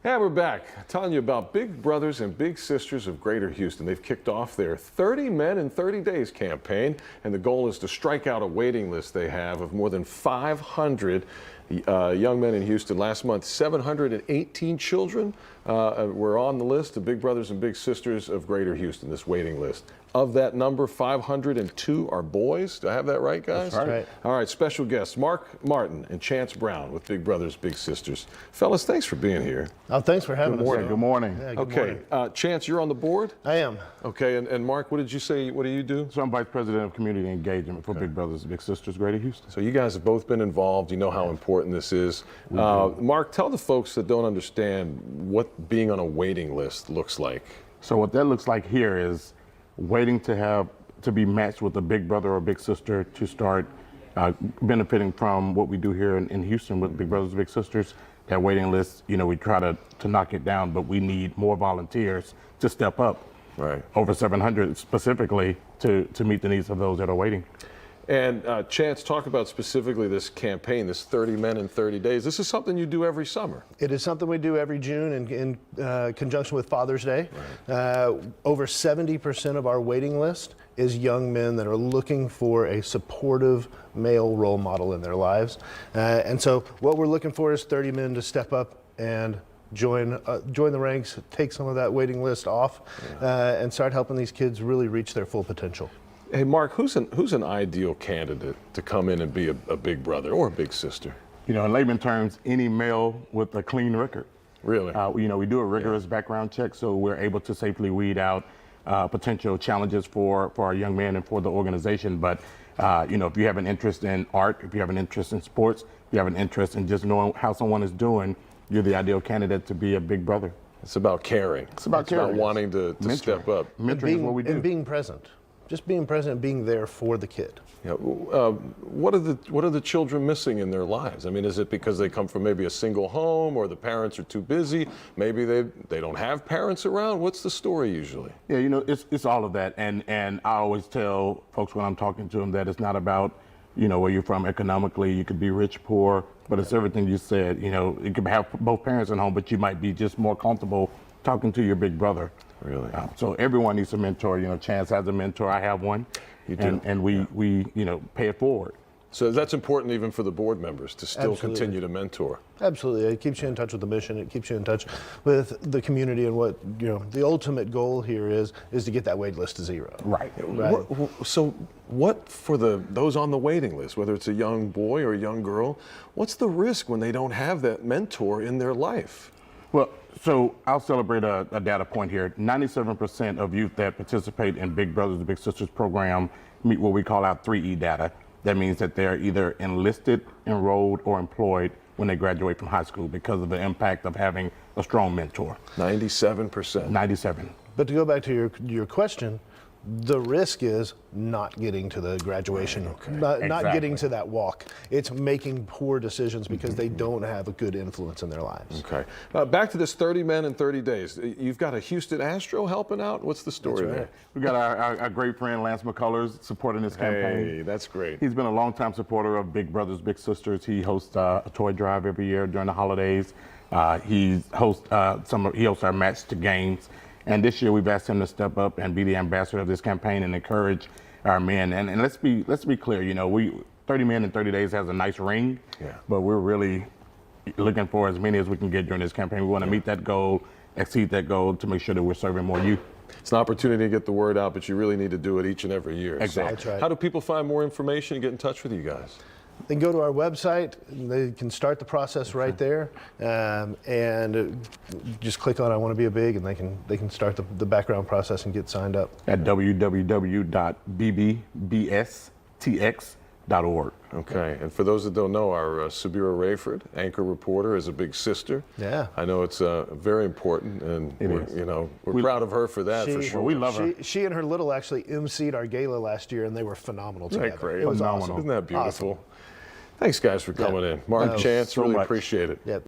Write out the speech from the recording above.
And we're back telling you about Big Brothers and Big Sisters of Greater Houston. They've kicked off their 30 Men in 30 Days campaign, and the goal is to strike out a waiting list they have of more than 500 young men in Houston. Last month, 718 children were on the list of Big Brothers and Big Sisters of Greater Houston, this waiting list. Of that number, 502 are boys. Do I have that right, guys? That's right. All right, special guests, Mark Martin and Chance Brown with Big Brothers, Big Sisters. Fellas, thanks for being here. Oh, thanks for having us. Good morning. Yeah, good Okay, morning. Chance, you're on the board? I am. Okay, and Mark, what did you say, what do you do? So I'm Vice President of Community Engagement for Big Brothers and Big Sisters Greater Houston. So you guys have both been involved. You know how important this is. Mark, tell the folks that don't understand what being on a waiting list looks like. So what that looks like here is waiting to be matched with a big brother or big sister to start benefiting from what we do here in Houston with Big Brothers and Big Sisters. That waiting list, you know, we try to knock it down, but we need more volunteers to step up. Right. Over 700 specifically to meet the needs of those that are waiting. And Chance, talk about specifically this campaign, this 30 Men in 30 Days. This is something you do every summer. It is something we do every June in conjunction with Father's Day. Right. Over 70% of our waiting list is young men that are looking for a supportive male role model in their lives. And so what we're looking for is 30 men to step up and join the ranks, take some of that waiting list off, and start helping these kids really reach their full potential. Hey, Mark, who's an ideal candidate to come in and be a big brother or a big sister? You know, in layman terms, any male with a clean record. Really? You know, we do a rigorous background check, so we're able to safely weed out potential challenges for our young men and for the organization. But, you know, if you have an interest in art, if you have an interest in sports, if you have an interest in just knowing how someone is doing, you're the ideal candidate to be a big brother. It's about caring. It's about caring. It's about wanting to step up. Mentoring is what we do. And being present. Just being present and being there for the kid. Yeah, what are the children missing in their lives? I mean, is it because they come from maybe a single home, or the parents are too busy? Maybe they don't have parents around? What's the story usually? Yeah, you know, it's all of that. And I always tell folks when I'm talking to them that it's not about, you know, where you're from economically. You could be rich, poor, but it's everything you said. You know, you could have both parents at home, but you might be just more comfortable talking to your big brother. Really? So everyone needs a mentor. You know, Chance has a mentor. I have one. You do. And we you know, pay it forward. So that's important even for the board members to still Absolutely. continue to mentor. Absolutely. It keeps you in touch with the mission. It keeps you in touch with the community, and what, you know, the ultimate goal here is to get that wait list to zero. Right. So what for those on the waiting list, whether it's a young boy or a young girl, what's the risk when they don't have that mentor in their life? Well, so I'll celebrate a data point here. 97% of youth that participate in Big Brothers and Big Sisters program meet what we call our 3E data. That means that they're either enlisted, enrolled, or employed when they graduate from high school because of the impact of having a strong mentor. 97%. 97. But to go back to your question, the risk is not getting to the graduation, not getting to that walk. It's making poor decisions because they don't have a good influence in their lives. Okay. Back to this 30 Men in 30 Days. You've got a Houston Astro helping out? What's the story there? We got our great friend Lance McCullers supporting this campaign. Hey, that's great. He's been a longtime supporter of Big Brothers, Big Sisters. He hosts a toy drive every year during the holidays. He hosts our match to games. And this year we've asked him to step up and be the ambassador of this campaign and encourage our men. And let's be clear, you know, 30 Men in 30 Days has a nice ring, but we're really looking for as many as we can get during this campaign. We want to meet that goal, exceed that goal to make sure that we're serving more youth. It's an opportunity to get the word out, but you really need to do it each and every year. Exactly. So That's right. How do people find more information and get in touch with you guys? They can go to our website, they can start the process right there, and just click on I want to be a big, and they can start the background process and get signed up. At www.bbbstx.org. Okay, and for those that don't know, our Sabira Rayford, anchor reporter, is a big sister. Yeah. I know it's very important, and we're proud of her for that, for sure. We love her. She and her little actually emceed our gala last year, and they were phenomenal together. Isn't that great? It was Phenomenal. awesome. Isn't that beautiful? Awesome. Thanks, guys, for coming in. Mark, Chance, so really much. appreciate it. Yeah.